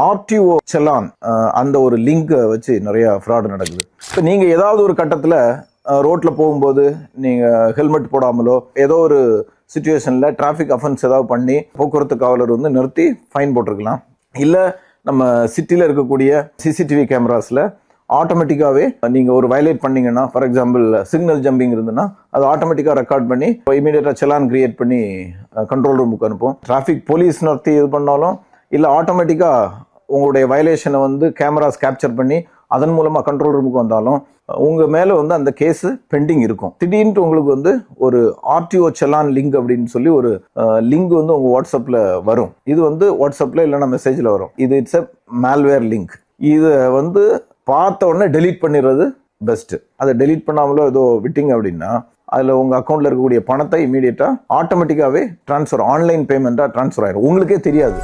RTO challan அந்த ஒரு link வச்சு நிறைய ஃப்ராட் நடக்குது. இப்போ நீங்க ஏதாவது ஒரு கட்டத்துல ரோட்ல போகும்போது நீங்க ஹெல்மெட் போடாமலோ ஏதோ ஒரு சிச்சுவேஷன்ல டிராஃபிக் அஃபென்ஸ் ஏதாவது பண்ணி போக்குவரத்து காவலர் வந்து நிறுத்தி ஃபைன் போட்டிருக்கலாம். இல்ல நம்ம சிட்டில இருக்கக்கூடிய சிசிடிவி கேமராஸ்ல ஆட்டோமேட்டிக்காவே நீங்க ஒரு வயலேட் பண்ணீங்கன்னா, ஃபார் எக்ஸாம்பிள் சிக்னல் ஜம்பிங் இருந்ததுன்னா அது ஆட்டோமேட்டிக்கா ரெக்கார்ட் பண்ணி இமீடியட்டா செலான் கிரியேட் பண்ணி கண்ட்ரோல் ரூமுக்கு அனுப்பும். டிராஃபிக் போலீஸ் நிறுத்தி இது பண்ணாலும் இல்ல ஆட்டோமேட்டிக்கா உங்களுடைய வயலேஷனை வந்து கேமராஸ் கேப்சர் பண்ணி அதன் மூலமா கண்ட்ரோல் ரூமுக்கு வந்தாலும் உங்க மேல வந்து அந்த கேஸ் பெண்டிங் இருக்கும். திடீர்னு உங்களுக்கு வந்து ஒரு ஆர்டிஓ செலான் லிங்க் அப்படின்னு சொல்லி ஒரு லிங்க் வந்து உங்க வாட்ஸ்அப்ல வரும். இது வந்து வாட்ஸ்அப்ல இல்லைன்னா மெசேஜ்ல வரும். இது இட்ஸ் எ மால்வேர் லிங்க். இதை வந்து பார்த்த உடனே டெலீட் பண்ணிடுறது பெஸ்ட். அதை டெலீட் பண்ணாமலோ ஏதோ விட்டீங்க அப்படின்னா அதுல உங்க அக்கௌண்ட்ல இருக்கக்கூடிய பணத்தை இமீடியட்டா ஆட்டோமேட்டிக்காவே டிரான்ஸ்ஃபர், ஆன்லைன் பேமெண்டா டிரான்ஸ்ஃபர் ஆயிடும், உங்களுக்கே தெரியாது.